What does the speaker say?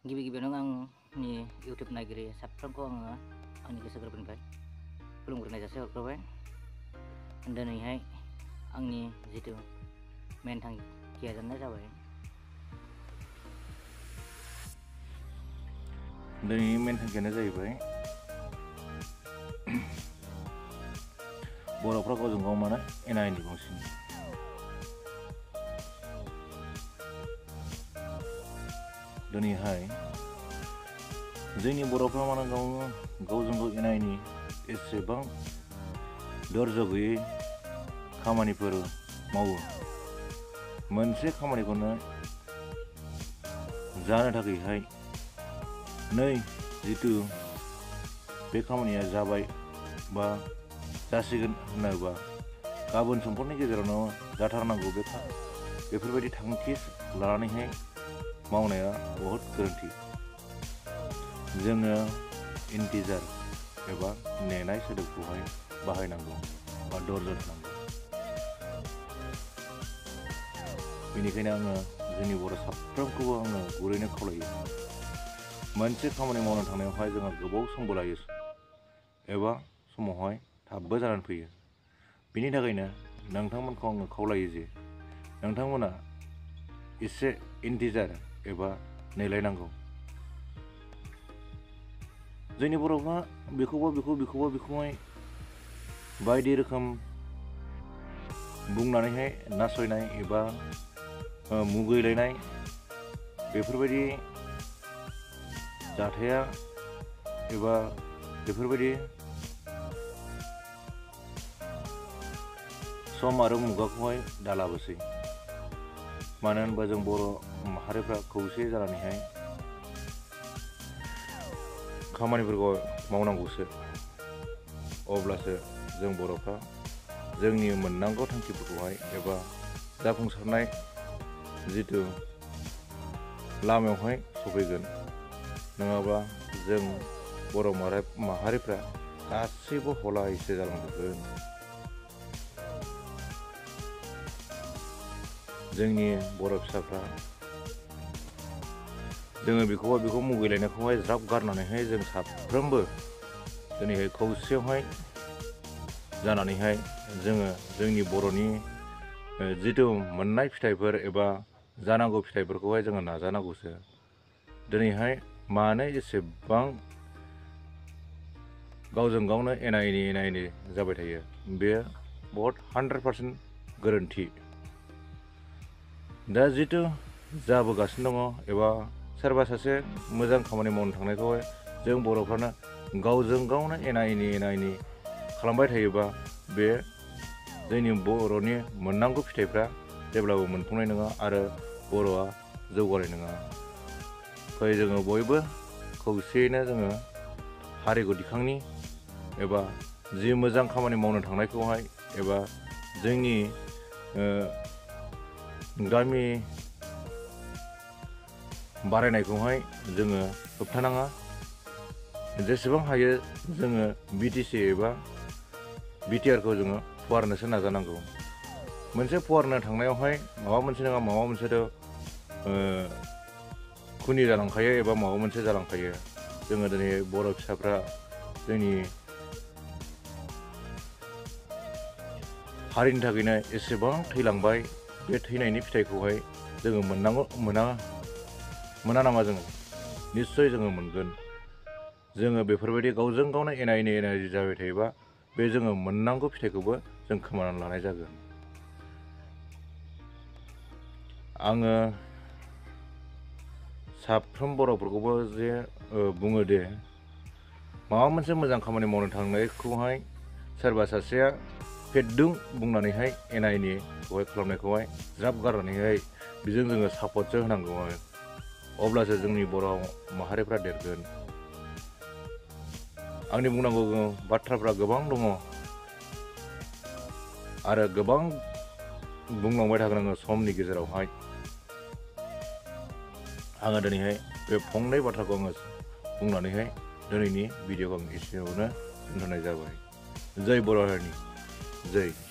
गिबि-गिबियावनो आंनि YouTube नायगिरि साफ्रोमखौ आङो आंनि गोसो गोरबोनिफ्राय खुलुमग्रोनाय जासिहरग्रोबाय। दिनैहाय आंनि जिथु मेन थांखिया जाबाय दिनैनि मेन थांखियानो जाहैबाय बर'फ्रा गावजों गाव मानो एना एनि बांसिन। दिनैहाय जोंनि बर'फ्रा मानो गावजों गाव एना एनि एसेबां धैर्य गैयै खामानिफोर मावो। मोनसे खामानिखौनो जानो थाखायहाय जितु बे खामानिया जाबाय बा जासिगोन होनोबा गाबोन समफोरनि गेजेरावनो जाथारनांगौ बेफोरबायदि थांखि लानानैहाय मावनाया बहुद गोरोन्थि। जोङो इन्टिजार एबा नेनाय सोदोबखौहाय बाहायनांगौ बा धैर्य थानांगौ। बेनिखायनो आङो जोंनि बर' साफ्रोमखौबो आङो गुरैनो खावलायो, मोनसे खामानि मावनो थांनायावहाय जोंहा गोबाव समबो लायो एबा समावहाय थाबबो जानानै फैयो। बिनि थाखायनो नोंथांमोनखौ आङो खावलायो जे नोंथांमोना एसे इन्टिजार एबा नेलायनांगौ। जोंनि बर'फ्रा बेखौहाय बायदि रोखोम बुंनानैहाय नासयनाय एबा मुगैलायनाय बेफोरबायदि जाथाया एबा बेफोरबायदि सम आरो मुगाखौहाय दालाबोसै। मानो होनबा जों बर' माहारिफ्रा खौसे जानानैहाय खामानिफोरखौ मावनांगौसो। अब्लासो जों बर'फ्रा जोंनि मोननांगौ थांखिफोरखौहाय एबा जाफुंसारनाय जितु लामायावहाय सफैगोन। नङाबा जों बर' माहारिफ्रा गासैबो हलायसो जालांजोबगोन। जोंनि बर' फिसाफ्रा जोङो बेखौ मुगैलायनायखौहाय ज्राब गारनानैहाय जों साफ्रोमबो दिनैहाय खौसेयावहाय जानानैहाय जोङो जोंनि बर'नि जितु मोननाय फिथाइफोर एबा जानांगौ फिथाइफोरखौहाय जोङो नाजानांगौसो। दिनैहाय मानो एसेबां गावजों गावनो एना एनि जाबाय थायो, बेयो बहुत 100% गोरोन्थि। दा जितु जाबोगासिनो दङ एबा सोरबा सासे मोजां खामानि मावनो थांनायखौहाय जों बर'फ्रानो गावजों गावनो एना एनि खालामबाय थायोबा बे जोंनि बर'नि मोननांगौ फिथाइफ्रा जेब्लाबो मोनफुंनाय नङा आरो बर'आ जौगानाय नङा। फै जोङो बयबो खौसेयैनो जोङो हारिखौ दिखांनि एबा जि मोजां खामानि मावनो थांनायखौहाय एबा जोंनि गामि बारायनायखौहाय जोङो होबथानाङा। जेसेबां हायो जोङो BTC एबा BTRखौ जोङो फुवारनोसो नाजानांगौ। मोनसे फुवारनो थांनायावहाय माबा मोनसे नङा माबा मोनसेथ' खुनि जालांखायो एबा माबा मोनसे जालांखायो। जोङो दिनै बर' फिसाफ्रा जोंनि हारिनि थाखायनो एसेबां थैलांबाय, बे थैनायनि फिथाइखौहाय जोङो मोना नामा जोङो निस्सय जोङो मोनगोन। जोङो बेफोरबायदि गावजों गावनो एना एनि जाबाय थायोबा बे जोङो मोननांगौ फिथाइखौबो जों खोमानानै लानाय जागोन। आङो साफ्रोम बर'फोरखौबो जे बुङो दे माबा मोनसे मोजां खामानि मावनो थांनायखौहाय सोरबा सासेया फेददुं बुंनानैहाय एना एनिखौहाय खालामनायखौहाय ज्राब गारनानैहाय बेजों जोङो सापर्टसो होनांगौ। अब्लासो जोंनि बर' माहारिफ्रा देरगोन। आंनि बुंनांगौ बाथ्राफ्रा गोबां दङ आरो गोबां बुंलांबाय थागोन आङो समनि गेजेरावहाय। आङो दिनैहाय बे फंनै बाथ्राखौ आङो बुंनानैहाय दिनैनि भिडिअखौ आं एसेयावनो दोनथ'नाय जाबाय। जय बर' हारिनि जय।